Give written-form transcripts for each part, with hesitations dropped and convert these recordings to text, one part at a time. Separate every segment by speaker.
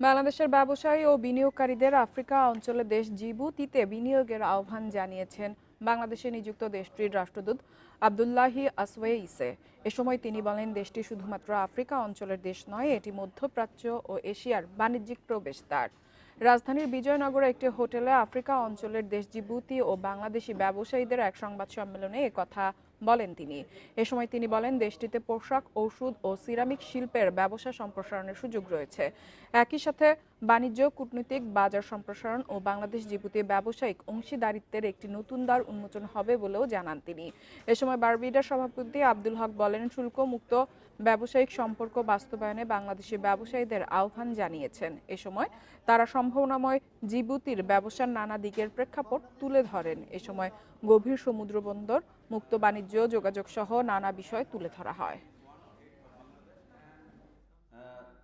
Speaker 1: বাংলাদেশের ব্যবসায়ী ও বিনিয়োগকারীদের আফ্রিকা অঞ্চলের দেশ জিবুতিতে বিনিয়োগের আহ্বান জানিয়েছেন বাংলাদেশে নিযুক্ত দেশটির রাষ্ট্রদূত আব্দুল্লাহি আসওয়েইসে। এ সময় তিনি বলেন, দেশটি শুধুমাত্র আফ্রিকা অঞ্চলের দেশ নয়, এটি মধ্যপ্রাচ্য ও এশিয়ার বাণিজ্যিক প্রবেশদ্বার। রাজধানীর বিজয়নগরে একটি হোটেলে আফ্রিকা অঞ্চলের দেশ জিবুতি ও বাংলাদেশি ব্যবসায়ীদের এক সংবাদ সম্মেলনে একথা বলেন তিনি। এ সময় তিনি বলেন, দেশটিতে পোশাক, ঔষধ ও সিরামিক শিল্পের ব্যবসা সম্প্রসারণের সুযোগ রয়েছে। একই সাথে বাণিজ্য, কূটনৈতিক, বাজার সম্প্রসারণ ও বাংলাদেশ জিবুতি ব্যবসায়িক অংশীদারিত্বের একটি নতুন দ্বার উন্মোচন হবে বলেও জানান তিনি। এ সময় বারবিডার সভাপতি আব্দুল হক বলেন, শুল্কমুক্ত ব্যবসায়িক সম্পর্ক বাস্তবায়নে বাংলাদেশি ব্যবসায়ীদের আহ্বান জানিয়েছেন। এ সময় তারা সম্ভাবনাময় জিবুতির ব্যবসার নানা দিকের প্রেক্ষাপট তুলে ধরেন। এ সময় গভীর সমুদ্র বন্দর, মুক্ত বাণিজ্য, যোগাযোগ সহ নানা বিষয় তুলে ধরা হয়।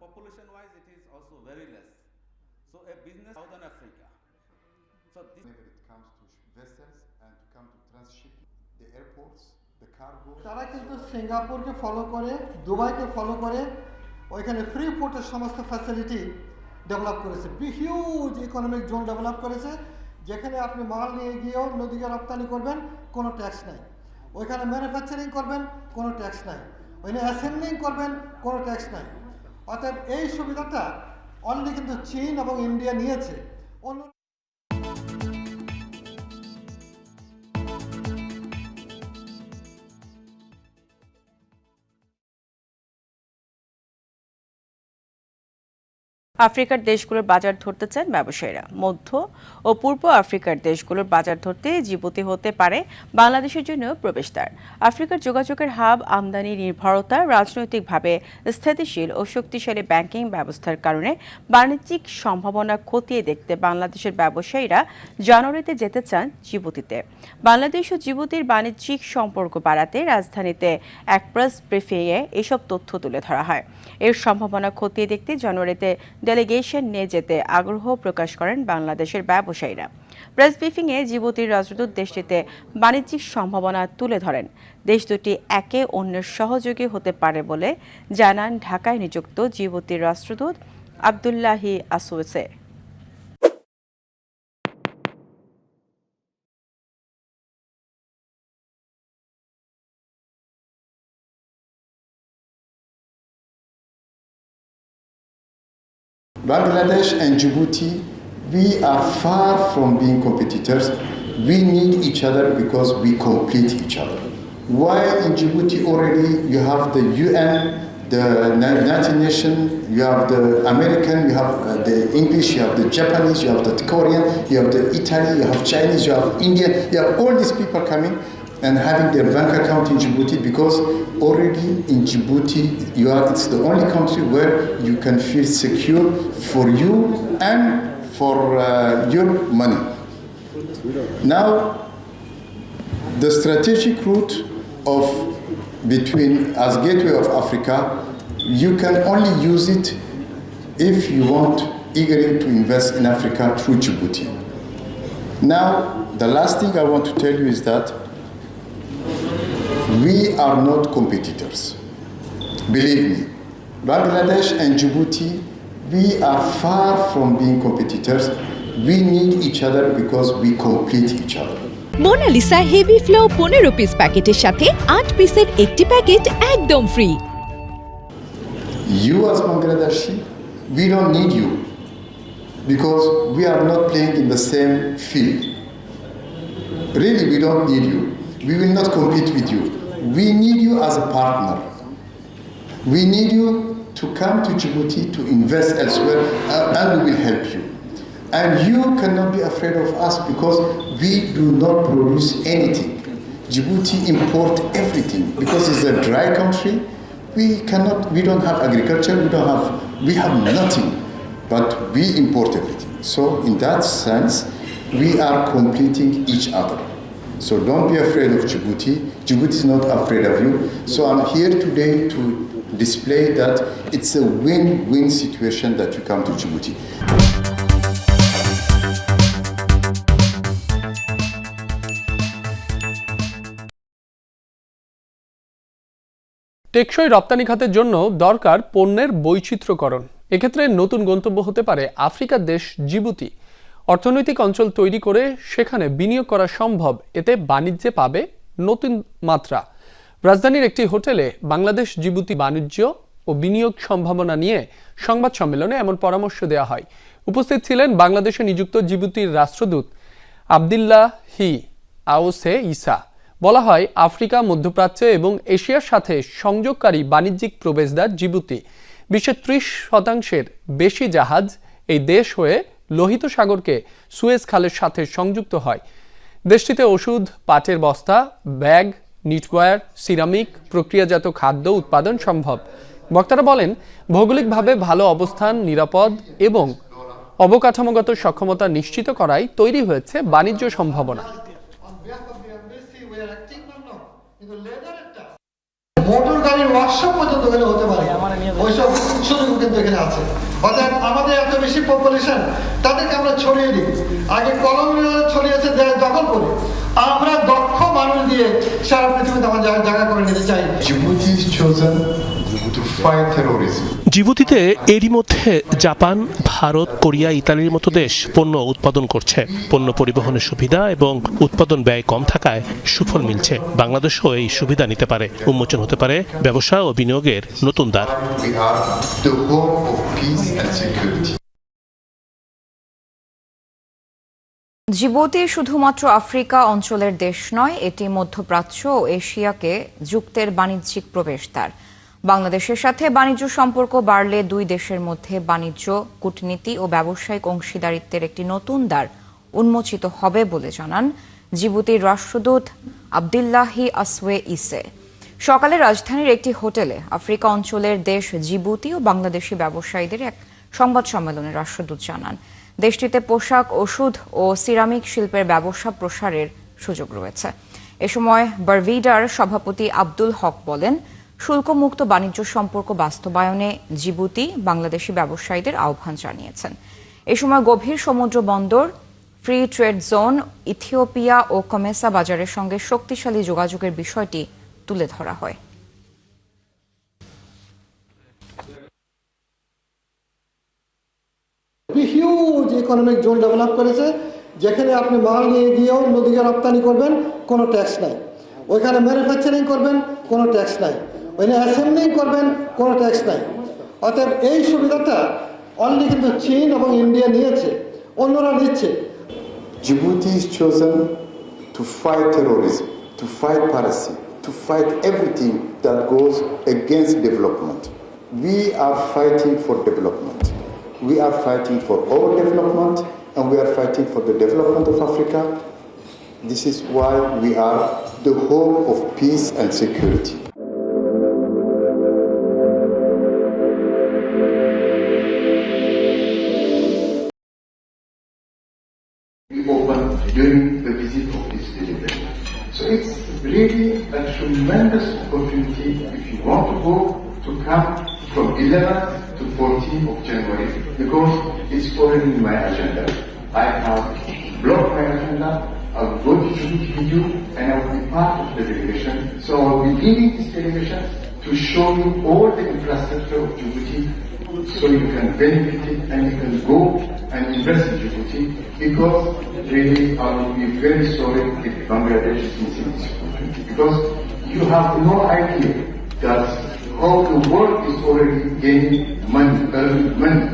Speaker 2: Population wise it is also very less, so a business Southern Africa, so this
Speaker 3: whenever it comes to vessels and to come to transshipment, the airports, the cargo,
Speaker 4: তারা কিন্তু সিঙ্গাপুরকে ফলো করে, দুবাইকে ফলো করে, ওইখানে ফ্রি পোর্টের সমস্ত facility develop করেছে, huge economic zone develop করেছে, যেখানে আপনি মাল নিয়ে গিয়েও নদীকে রপ্তানি করবেন, কোনো ট্যাক্স নাই। ওইখানে ম্যানুফ্যাকচারিং করবেন, কোনো ট্যাক্স নাই। ওইখানে অ্যাসেম্বলিং করবেন, কোনো ট্যাক্স নাই। অর্থাৎ এই সুবিধাটা অনলি কিন্তু চীন এবং ইন্ডিয়া নিয়েছে। অন্য
Speaker 5: আফ্রিকার দেশগুলোর বাজার ধরতে চান ব্যবসায়ীরা। মধ্য ও পূর্ব আফ্রিকার দেশগুলোর বাজার ধরতে জিবুতি হতে পারে বাংলাদেশের জন্য প্রবেশদ্বার। আফ্রিকার যোগাযোগের হাব, আমদানি নির্ভরতা, রাজনৈতিকভাবে স্থিতিশীল ও শক্তিশালী ব্যাংকিং ব্যবস্থার কারণে বাণিজ্যিক সম্ভাবনা খতিয়ে দেখতে বাংলাদেশের ব্যবসায়ীরা জানুয়ারিতে যেতে চান জিবুতিতে। বাংলাদেশ ও জিবুতির বাণিজ্যিক সম্পর্ক বাড়াতে রাজধানীতে এক প্রেস ব্রিফিংয়ে এসব তথ্য তুলে ধরা হয়। এর সম্ভাবনা খতিয়ে দেখতে জানুয়ারিতে ডেলিগেশন নিয়ে যেতে আগ্রহ প্রকাশ করেন বাংলাদেশের ব্যবসায়ীরা। প্রেস ব্রিফিংয়ে জিবুতির রাষ্ট্রদূত দেশটিতে বাণিজ্যিক সম্ভাবনা তুলে ধরেন। দেশ দুটি একে অন্যের সহযোগী হতে পারে বলে জানান ঢাকায় নিযুক্ত জিবুতির রাষ্ট্রদূত আব্দুল্লাহি আসওয়েইসে।
Speaker 3: Bangladesh and Djibouti, we are far from being competitors. We need each other because we complete each other. While in Djibouti already you have the UN, the United Nations, you have the American, you have the English, you have the Japanese, you have the Korean, you have the Italian, you have Chinese, you have Indian, you have all these people coming and having their bank account in Djibouti, because already in Djibouti it's the only country where you can feel secure for you and for your money. Now, the strategic route of between as gateway of Africa, you can only use it if you want eagerly to invest in Africa through Djibouti. Now, the last thing I want to tell you is that we are not competitors. Believe me, Bangladesh and Djibouti, we are far from being competitors. We need each other because we complete each other.
Speaker 6: Monalisa heavy flow 15 piece প্যাকেটের সাথে 8 পিসের একটি packet একদম free.
Speaker 3: You as Bangladeshi, we don't need you because we are not playing in the same field. Really, we don't need you. We will not compete with you. We need you as a partner. We need you to come to Djibouti to invest elsewhere, and we will help you. And you cannot be afraid of us because we do not produce anything. Djibouti import everything because it's a dry country. We don't have agriculture, we have nothing, but we import everything. So in that sense, we are completing each other. So don't be afraid of Djibouti. Djibouti is not afraid of you. So I'm here today to display that it's a win-win situation that you come to Djibouti.
Speaker 7: টেকসই রপ্তানি খাতের জন্য দরকার পণ্যের বৈচিত্র্যকরণ। এক্ষেত্রে নতুন গন্তব্য হতে পারে আফ্রিকার দেশ জিবুতি। অর্থনৈতিক অঞ্চল তৈরি করে সেখানে বিনিয়োগ করা সম্ভব, এতে বাণিজ্যে পাবে নতুন মাত্রা। রাজধানীর একটি হোটেলে বাংলাদেশ জিবুতি বাণিজ্য ও বিনিয়োগ সম্ভাবনা নিয়ে সংবাদ সম্মেলনে এমন পরামর্শ দেওয়া হয়। উপস্থিত ছিলেন বাংলাদেশে নিযুক্ত জিবুতির রাষ্ট্রদূত আবদুল্লাহি আসওয়ে ইসা। বলা হয়, আফ্রিকা, মধ্যপ্রাচ্য এবং এশিয়ার সাথে সংযোগকারী বাণিজ্যিক প্রবেশদ্বার জিবুতি। বিশ্বের 30% বেশি জাহাজ এই দেশ হয়ে লোহিত সাগরকে সুয়েজ খালের সাথে সংযুক্ত হয়। দেশটিতে ওষুধ, পাটের বস্তা, ব্যাগ, নিটওয়্যার, সিরামিক, প্রক্রিয়াজাত খাদ্য উৎপাদন সম্ভব। বক্তারা বলেন, ভৌগোলিকভাবে ভালো অবস্থান, নিরাপদ এবং অবকাঠামোগত সক্ষমতা নিশ্চিত করায় তৈরি হয়েছে বাণিজ্য সম্ভাবনা।
Speaker 4: মোটর গাড়ির ওয়ার্কশপ পর্যন্ত এখানে হতে পারে, ওইসব সুযোগ কিন্তু এখানে আছে। অর্থাৎ আমাদের এত বেশি পপুলেশন, তাদেরকে আমরা ছড়িয়ে দিই। আগে কলম্বিয়া ছড়িয়েছে দখল করে, আমরা দক্ষ মানুষ দিয়ে সারা পৃথিবীতে আমার জায়গা করে নিতে চাই।
Speaker 3: Djibouti is chosen to fight terrorism.
Speaker 8: জিবুতিতে এরই মধ্যে জাপান, ভারত, কোরিয়া, ইতালির মতো দেশ পণ্য উৎপাদন করছে। পণ্য পরিবহনের সুবিধা এবং উৎপাদন ব্যয় কম থাকায় সুফল মিলছে। বাংলাদেশও এই সুবিধা নিতে পারে। উন্মোচন হতে পারে ব্যবসা ও বিনিয়োগের নতুন দ্বার।
Speaker 3: We are the home of peace and security.
Speaker 9: Djibouti শুধুমাত্র আফ্রিকা অঞ্চলের দেশ নয়, এটি মধ্যপ্রাচ্য ও এশিয়াকে যুক্তের বাণিজ্যিক প্রবেশদ্বার। বাংলাদেশের সাথে বাণিজ্য সম্পর্ক বাড়লে দুই দেশের মধ্যে বাণিজ্য, কূটনীতি ও ব্যবসায়িক অংশীদারিত্বের একটি নতুন দ্বার উন্মোচিত হবে বলে জানান জিবুতির রাষ্ট্রদূত আবদুল্লাহি আসওয়ে ইসে। সকালে রাজধানীর একটি হোটেলে আফ্রিকা অঞ্চলের দেশ জিবুতি ও বাংলাদেশি ব্যবসায়ীদের এক সংবাদ সম্মেলনে রাষ্ট্রদূত জানান, দেশটিতে পোশাক, ওষুধ ও সিরামিক শিল্পের ব্যবসা প্রসারের সুযোগ রয়েছে। এ সময় বারভিডার সভাপতি আব্দুল হক বলেন, শুল্কমুক্ত বাণিজ্য সম্পর্ক বাস্তবায়নে জিবুতি বাংলাদেশি ব্যবসায়ীদের আহ্বান জানিয়েছেন। এ সময় গভীর সমুদ্র বন্দর, ফ্রি ট্রেড জোন, ইথিওপিয়া ও কমেসা বাজারের সঙ্গে শক্তিশালী যোগাযোগের বিষয়টি তুলে ধরা হয়।
Speaker 4: হিউজ ইকোনমিক জোন ডেভেলপ করেছে, যেখানে আপনি মাল নিয়ে গিয়েও নদীকে রপ্তানি করবেন, কোনো ট্যাক্স নাই। ওইখানে ম্যানুফ্যাকচারিং করবেন, কোনো ট্যাক্স নাই। ওইখানে অ্যাসেম্বলিং করবেন, কোনো ট্যাক্স নাই। অতএব এই সুবিধাটা অনলি কিন্তু চীন এবং ইন্ডিয়া নিয়েছে, অন্যরা নিচ্ছে।
Speaker 3: Djibouti is chosen to fight terrorism, to fight piracy, to fight everything that goes against development. We are fighting for development. We are fighting for our development, and we are fighting for the development of Africa. This is why we are the home of peace and security. We opened during the visit of this delegation. So it's really a tremendous opportunity if you want to go to come from 11th to 14th of January, because it's already in my agenda. I have blocked my agenda. I'll go to Djibouti with you, and I will be part of the delegation. So I'll be leading this delegation to show you all the infrastructure of Djibouti, so you can benefit it and you can go and invest in Djibouti, because really I will be very sorry if Bangladesh is missing this opportunity, because you have no idea that how the world is already gaining money, earning money.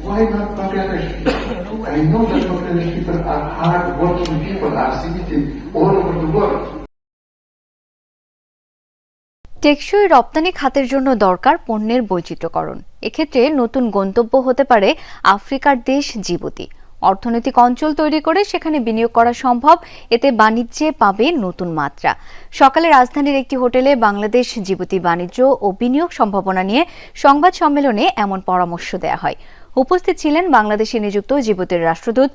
Speaker 3: Why not Bangladesh? I know that Bangladesh people are hard-working people, are citizens all over the world.
Speaker 10: টেকসই রপ্তানি খাতের জন্য দরকার পণ্যের বৈচিত্র্যকরণ। এক্ষেত্রে নতুন গন্তব্য হতে পারে আফ্রিকার দেশ জিবুতি। অর্থনৈতিক অঞ্চল তৈরি করে সেখানে বিনিয়োগ করা সম্ভব, এতে বাণিজ্যে পাবে নতুন মাত্রা। সকালে রাজধানীর একটি হোটেলে বাংলাদেশ জিবুতি বাণিজ্য ও বিনিয়োগ সম্ভাবনা নিয়ে সংবাদ সম্মেলনে এমন পরামর্শ দেওয়া হয়। উপস্থিত ছিলেন বাংলাদেশে নিযুক্ত জিবুতির রাষ্ট্রদূত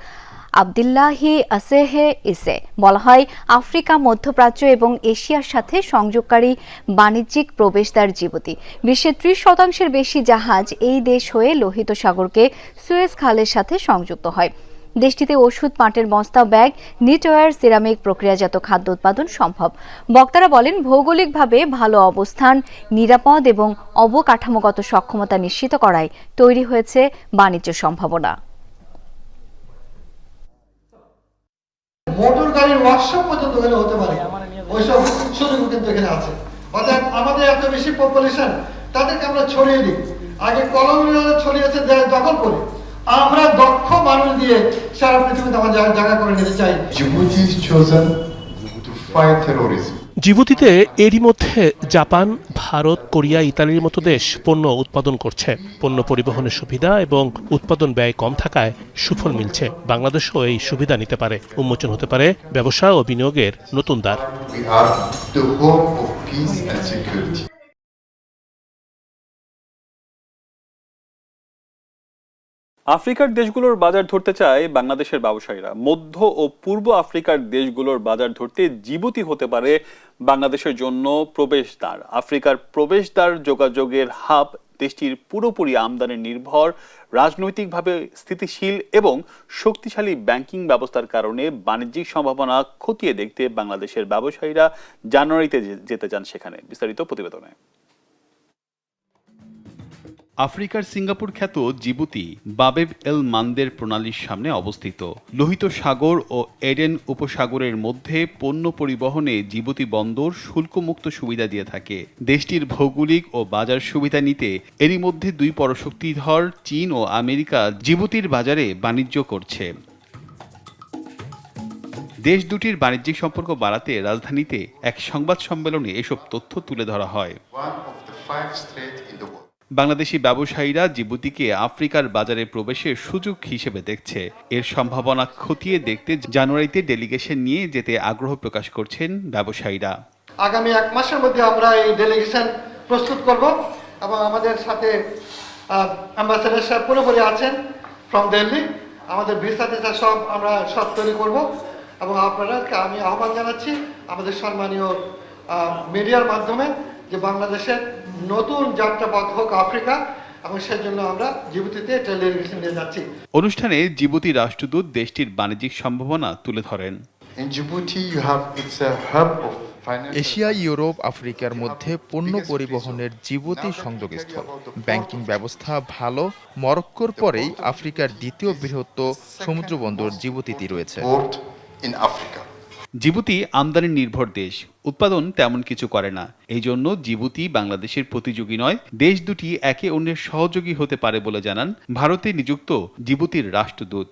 Speaker 10: আবদুল্লাহি আসওয়ে ইসে। বলা হয়, আফ্রিকা, মধ্যপ্রাচ্য এবং এশিয়ার সাথে সংযোগকারী বাণিজ্যিক প্রবেশদ্বার জিবুতি। বিশ্বের 30% বেশি জাহাজ এই দেশ হয়ে লোহিত সাগরকে সুয়েজ খালের সাথে সংযুক্ত হয়। দেশটিতে ওষুধ, পাটের বস্তা, ব্যাগ, নিটওয়্যার, সিরামিক, প্রক্রিয়াজাত খাদ্য উৎপাদন সম্ভব। বক্তারা বলেন, ভৌগোলিকভাবে ভালো অবস্থান, নিরাপদ এবং অবকাঠামোগত সক্ষমতা নিশ্চিত করায় তৈরি হয়েছে বাণিজ্য সম্ভাবনা।
Speaker 4: মোটর গাড়ির ওয়ার্কশপ পর্যন্ত এখানে হতে পারে, ওইসব সুযোগও কিন্তু এখানে আছে। অর্থাৎ আমাদের এত বেশি পপুলেশন, তাদেরকে আমরা ছড়িয়ে দিই। আগে কলোনিয়ালরা ছড়িয়েছে দখল করে, আমরা দক্ষ মানুষ দিয়ে সারা পৃথিবীতে আমাদের জায়গা করে নিতে চাই।
Speaker 3: Djibouti is chosen to fight terrorism.
Speaker 8: জিবুতিতে এরই মধ্যে জাপান, ভারত, কোরিয়া, ইতালির মতো দেশ পণ্য উৎপাদন করছে। পণ্য পরিবহনের সুবিধা এবং উৎপাদন ব্যয় কম থাকায় সুফল মিলছে। বাংলাদেশও এই সুবিধা নিতে পারে। উন্মোচন হতে পারে ব্যবসা ও বিনিয়োগের নতুন দ্বার।
Speaker 3: We are the home of peace and security.
Speaker 11: আফ্রিকার দেশগুলোর বাজার ধরতে চায় বাংলাদেশের ব্যবসায়ীরা। মধ্য ও পূর্ব আফ্রিকার দেশগুলোর বাজার ধরতে জিবুতি হতে পারে বাংলাদেশের জন্য প্রবেশদ্বার। আফ্রিকার প্রবেশদ্বার, যোগাযোগের হাব, দেশটির পুরোপুরি আমদানি নির্ভর, রাজনৈতিকভাবে স্থিতিশীল এবং শক্তিশালী ব্যাংকিং ব্যবস্থার কারণে বাণিজ্যিক সম্ভাবনা খতিয়ে দেখতে বাংলাদেশের ব্যবসায়ীরা জানুয়ারিতে যেতে চান সেখানে। বিস্তারিত প্রতিবেদনে। আফ্রিকার সিঙ্গাপুর খ্যাত জিবুতি বাবেব এল মান্দের প্রণালীর সামনে অবস্থিত। লোহিত সাগর ও এডেন উপসাগরের মধ্যে পণ্য পরিবহনে জিবুতি বন্দর শুল্কমুক্ত সুবিধা দিয়ে থাকে। দেশটির ভৌগোলিক ও বাজার সুবিধা নিতে এরই মধ্যে দুই পরশক্তিধর চীন ও আমেরিকা জিবুতির বাজারে বাণিজ্য করছে। দেশ দুটির বাণিজ্যিক সম্পর্ক বাড়াতে রাজধানীতে এক সংবাদ সম্মেলনে এসব তথ্য তুলে ধরা হয়। বাংলাদেশি ব্যবসায়ীরা জিবুতিকে আফ্রিকার বাজারে প্রবেশের সুযোগ হিসেবে দেখছে। এর সম্ভাবনা খতিয়ে দেখতে জানুয়ারিতে ডেলিগেশন নিয়ে যেতে আগ্রহ প্রকাশ করছেন ব্যবসায়ীরা।
Speaker 4: আগামী 1 মাসের মধ্যে আমরা এই ডেলিগেশন প্রস্তুত করব এবং আমাদের সাথে অ্যাম্বাসেডর সাহেব পুরোপুরি আছেন ফ্রম দিল্লি। আমাদের ভিসা টিসা সব আমরা সব তৈরি করব এবং আপনাদেরকে আমি আহ্বান জানাচ্ছি আমাদের সম্মানীয় মিডিয়ার মাধ্যমে যে বাংলাদেশের নতুন যাত্রাপথ হোক আফ্রিকা, এবং সেজন্য আমরা জিবুতিতে ডেলিগেশন নিয়ে যাচ্ছি।
Speaker 11: অনুষ্ঠানে জিবুতি রাষ্ট্রদূত দেশটির বাণিজ্যিক সম্ভাবনা তুলে ধরেন।
Speaker 12: এশিয়া, ইউরোপ, আফ্রিকার মধ্যে পণ্য পরিবহনের জিবুতি সংযোগস্থল। ব্যাংকিং ব্যবস্থা ভালো। মরক্কোর পরেই আফ্রিকার দ্বিতীয় বৃহত্তম সমুদ্রবন্দর জিবুতিতে রয়েছে।
Speaker 11: জিবুতি আমদানি নির্ভর দেশ, উৎপাদন তেমন কিছু করে না। এই জন্য জিবুতি বাংলাদেশের প্রতিযোগী নয়, দেশ দুটি একে অন্যের সহযোগী হতে পারে বলে জানান ভারতে নিযুক্ত জিবুতির রাষ্ট্রদূত।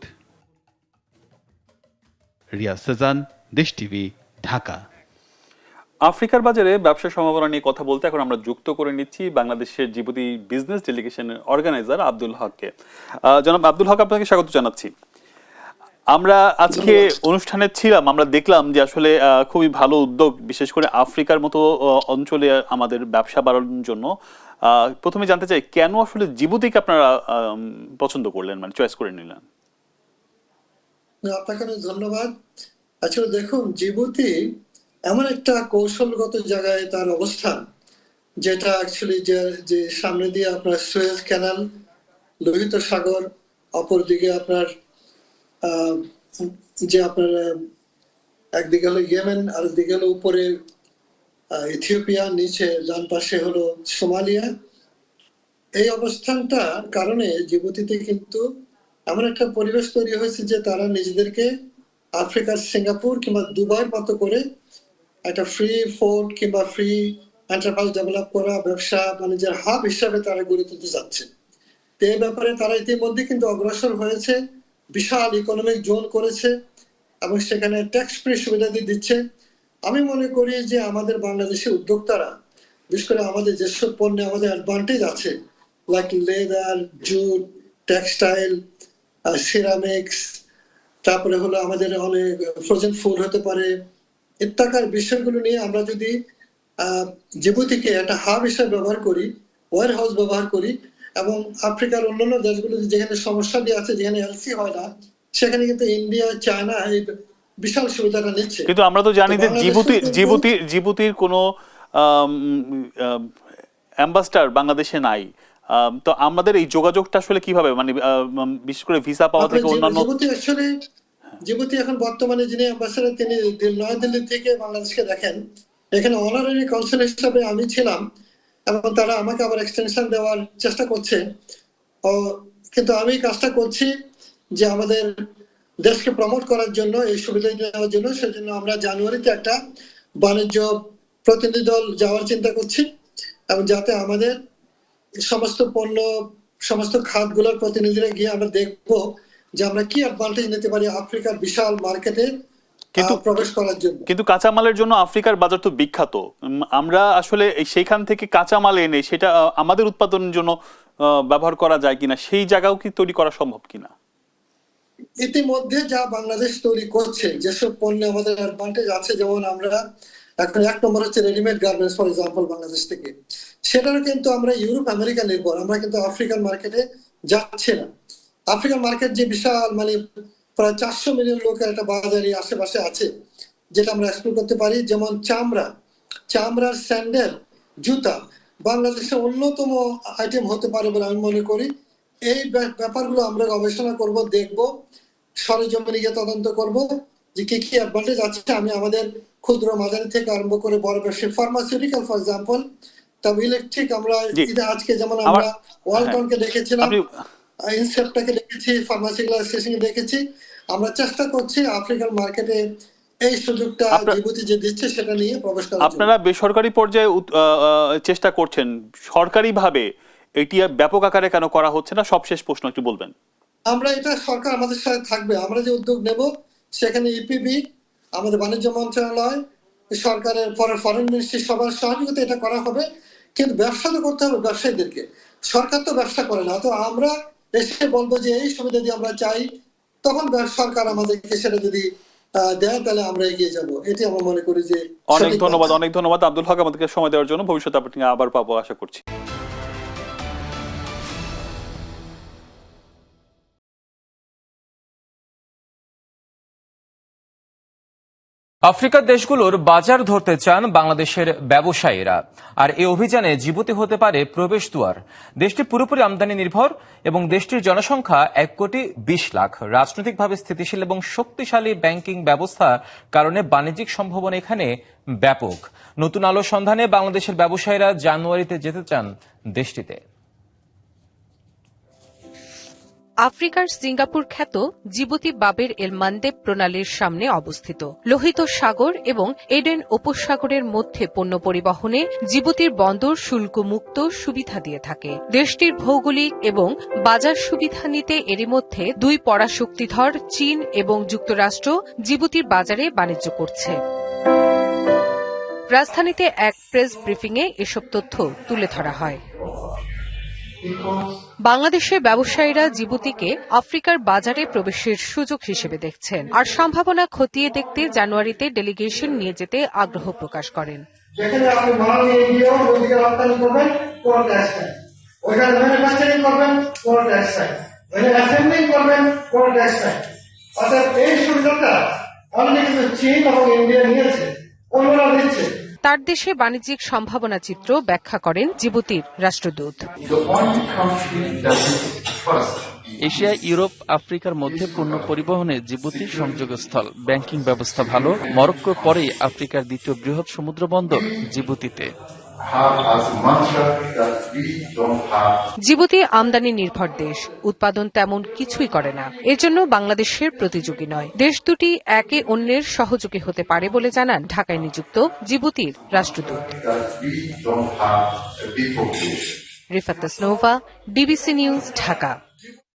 Speaker 11: রিয়াজ সেজান, দেশ টিভি, ঢাকা। আফ্রিকার বাজারে ব্যবসা সম্ভাবনা নিয়ে কথা বলতে এখন আমরা যুক্ত করে নিচ্ছি বাংলাদেশের জিবুতি বিজনেস ডেলিগেশনের অর্গানাইজার আব্দুল হককে। জনাব আব্দুল হক, আপনাকে স্বাগত জানাচ্ছি। আমরা আজকে অনুষ্ঠানে ছিলাম, আমরা দেখলাম যে আসলে খুবই ভালো উদ্যোগ, বিশেষ করে আফ্রিকার মতো অঞ্চলে আমাদের ব্যবসা বাড়ানোর জন্য। প্রথমে জানতে চাই, কেন আসলে জিবুতিকে আপনারা পছন্দ করলেন, মানে চয়েস করে নিলেন?
Speaker 4: আপনাকে ধন্যবাদ। আসলে দেখুন, জিবুতি এমন একটা কৌশলগত জায়গায় তার অবস্থান, যেটা অ্যাকচুয়ালি যে সামনে দিয়ে আপনার সুয়েজ ক্যানাল, লোহিত সাগর, অপরদিকে আপনার যে আপনার একদিকে হলো ইয়েমেন, আর দিকে হলো উপরে ইথিওপিয়া, নিচে ডান পাশে হলো সোমালিয়া। এই অবস্থানটার কারণে জিবুতিতে কিন্তু এমন একটা পরিবেশ তৈরি হয়েছে যে তারা নিজেদেরকে আফ্রিকার সিঙ্গাপুর কিংবা দুবাইয়ের মতো করে একটা ফ্রি ফোর্ট কিংবা ফ্রি এন্টারপ্রাইজ ডেভেলপ করা, ব্যবসা বাণিজ্যের হাব হিসাবে তারা গড়ে তুলতে যাচ্ছে। তো এই ব্যাপারে তারা ইতিমধ্যে কিন্তু অগ্রসর হয়েছে, বিশাল ইকোনমিক জোন করেছে এবং সেখানে ট্যাক্স ফ্রি সুবিধা দিয়ে দিচ্ছে। আমি মনে করি যে আমাদের বাংলাদেশের উদ্যোক্তারা, বিশেষ করে আমাদের যেসব পণ্যে আমাদের অ্যাডভান্টেজ আছে, like leather, jute, textile, ceramics, তারপরে হলো আমাদের অনেক ফ্রোজেন ফুড হতে পারে, ইত্যাকার বিষয়গুলো নিয়ে আমরা যদি জিবুতিকে একটা হাব হিসাবে ব্যবহার করি, ওয়ার হাউস ব্যবহার করি, এবং আফ্রিকার অন্যান্য দেশগুলো যেখানে সমস্যা দিয়ে আছে, যেখানে এলসি হয় না, সেখানে কিন্তু ইন্ডিয়া, চায়না এই বিশাল সুবিধাটা নিচ্ছে।
Speaker 11: কিন্তু আমরা তো জানি যে জিবুতির কোনো অ্যাম্বাসেডর বাংলাদেশে নাই। তো আমাদের এই যোগাযোগটা আসলে কিভাবে, মানে বিশেষ করে ভিসা পাওয়া থেকে অন্যান্য
Speaker 4: জিবুতি এখন বর্তমানে যিনি অ্যাম্বাসেডর তিনি নয়াদিল্লি থেকে বাংলাদেশকে দেখেন। এখানে অনারারি কনসুল হিসাবে আমি ছিলাম এবং তারা আমাকে আবার এক্সটেনশন দেওয়ার চেষ্টা করছে। কিন্তু আমি কাজটা করছি যে আমাদের দেশকে প্রমোট করার জন্য, এই সুবিধা দেওয়ার জন্য। সেজন্য আমরা জানুয়ারিতে একটা বাণিজ্য প্রতিনিধি দল যাওয়ার চিন্তা করছি, এবং যাতে আমাদের সমস্ত পণ্য, সমস্ত খাতগুলোর প্রতিনিধিরা গিয়ে আমরা দেখবো যে আমরা কি অ্যাডভান্টেজ নিতে পারি আফ্রিকার বিশাল মার্কেটে প্রবেশ করার জন্য।
Speaker 11: কিন্তু কাঁচামালের জন্য আফ্রিকার বাজার তো বিখ্যাত। আমরা আসলে সেইখান থেকে কাঁচামাল এনে সেটা আমাদের উৎপাদনের জন্য ব্যবহার করা যায় কিনা, সেই জায়গাও কি তৈরি করা সম্ভব কিনা?
Speaker 4: ইতিমধ্যে যা বাংলাদেশ তৈরি করছে, যেসব পণ্যে আমাদের অ্যাডভান্টেজ আছে, যেমন আমরা এখন 1 নম্বর হচ্ছে readymade garments for example Bangladesh থেকে, সেটারও কিন্তু আমরা ইউরোপ আমেরিকা নির্ভর। আমরা কিন্তু আফ্রিকান মার্কেটে যাচ্ছি না। আফ্রিকান মার্কেট যে বিশাল, মানে প্রায় 400 মিলিয়ন লোকের একটা বাজার এই আশেপাশে আছে, যেটা আমরা এক্সপ্লোর করতে পারি। যেমন চামড়ার স্যান্ডেল, জুতা বাংলাদেশের অন্যতম আইটেম হতে পারে বলে আমি মনে করি। এই ব্যাপারগুলো আমরা গবেষণা করব, দেখব, সরেজমিনে গিয়ে তদন্ত করব যে কি কি অ্যাডভান্টেজ আছে। আমি আমাদের ক্ষুদ্র মাঝারি থেকে আরম্ভ করে বড় ব্যবসায়ী, ফার্মাসিউটিক্যাল ফর এক্সাম্পল, তবে ইলেকট্রিক, আমরা আজকে যেমন আমরা ওয়ালটনকে দেখেছিলাম, ইনসেপ্টটাকে দেখেছি, ফার্মাসিউটিক্যাল অ্যাসোসিয়েশনকে দেখেছি। আমরা চেষ্টা করছি আফ্রিকান মার্কেটে এই সুযোগটা জিবুতি যে দিচ্ছে সেটা নিয়ে প্রবেশ করার জন্য।
Speaker 11: আপনারা বেসরকারি পর্যায়ে চেষ্টা করছেন, সরকারিভাবে এটি ব্যাপক আকারে কেন করা হচ্ছে না? সবশেষ প্রশ্ন একটু বলবেন।
Speaker 4: আমরা এটা, সরকার আমাদের সাথে থাকবে। আমরা যে উদ্যোগ নেব সেখানে ইপিবি, আমাদের বাণিজ্য মন্ত্রণালয়, সরকারের ফরেন মিনিস্ট্রি, সবার সহযোগিতা এটা করা হবে। কিন্তু ব্যবসা তো করতে হবে ব্যবসায়ীদেরকে, সরকার তো ব্যবসা করে না। তো আমরা এসে বলবো যে এই সুবিধা দিয়ে আমরা চাই, তখন সরকার আমাদেরকে সেটা যদি দেয় তাহলে আমরা এগিয়ে যাব। এটি আমরা মনে করি যে।
Speaker 11: অনেক ধন্যবাদ আব্দুল হক আমাদেরকে সময় দেওয়ার জন্য। ভবিষ্যতে আপনি আবার পাবো আশা করছি।
Speaker 13: আফ্রিকার দেশগুলোর বাজার ধরতে চান বাংলাদেশের ব্যবসায়ীরা, আর এই অভিযানে জিবুতি হতে পারে প্রবেশদ্বার। দেশটি পুরোপুরি আমদানি নির্ভর এবং দেশটির জনসংখ্যা 1,20,00,000। রাজনৈতিকভাবে স্থিতিশীল এবং শক্তিশালী ব্যাংকিং ব্যবস্থার কারণে বাণিজ্যিক সম্ভাবনা এখানে ব্যাপক। নতুন আলো সন্ধানে বাংলাদেশের ব্যবসায়ীরা জানুয়ারিতে যেতে চান দেশটিতে।
Speaker 14: আফ্রিকার সিঙ্গাপুর খ্যাত জিবুতি বাবের এল মান্দেব প্রণালীর সামনে অবস্থিত। লোহিত সাগর এবং এডেন উপসাগরের মধ্যে পণ্য পরিবহনে জিবুতির বন্দর শুল্ক মুক্ত সুবিধা দিয়ে থাকে। দেশটির ভৌগোলিক এবং বাজার সুবিধা নিতে এরই মধ্যে 2 পরাশক্তিধর চীন এবং যুক্তরাষ্ট্র জিবুতির বাজারে বাণিজ্য করছে। রাজধানীতে এক প্রেস ব্রিফিংয়ে এসব তথ্য তুলে ধরা হয়। বাংলাদেশের ব্যবসায়ীরা জিবুতিকে আফ্রিকার বাজারে প্রবেশের সুযোগ হিসেবে দেখছেন, আর সম্ভাবনা খতিয়ে দেখতে জানুয়ারিতে ডেলিগেশন নিয়ে যেতে আগ্রহ প্রকাশ করেন।
Speaker 4: যেখানে আপনি মাল নিয়ে গিয়েও ওদিকে রপ্তানি করবেন, কোনো ট্যাক্স নাই। ওইখানে ম্যানুফ্যাকচারিং করবেন, কোনো ট্যাক্স নাই। ওইখানে অ্যাসেম্বলিং করবেন, কোনো ট্যাক্স নাই। অর্থাৎ এই সুবিধাটা অনেক কিছু চীন এবং ইন্ডিয়া নিয়েছে, অন্যরা দিচ্ছে।
Speaker 14: তার দেশে বাণিজ্যিক সম্ভাবনা চিত্র ব্যাখ্যা করেন জিবুতির রাষ্ট্রদূত।
Speaker 15: এশিয়া, ইউরোপ, আফ্রিকার মধ্যে পণ্য পরিবহনে জিবুতি সংযোগস্থল। ব্যাংকিং ব্যবস্থা ভালো। মরক্কোর পরেই আফ্রিকার দ্বিতীয় বৃহৎ সমুদ্র বন্দর জিবুতিতে।
Speaker 14: জিবুতি আমদানি নির্ভর দেশ, উৎপাদন তেমন কিছুই করে না। এজন্য বাংলাদেশের প্রতিযোগী নয়। দেশ দুটি একে অন্যের সহযোগী হতে পারে বলে জানান ঢাকায় নিযুক্ত জিবুতির রাষ্ট্রদূত। Rifat Tasnova, DBC news, Dhaka.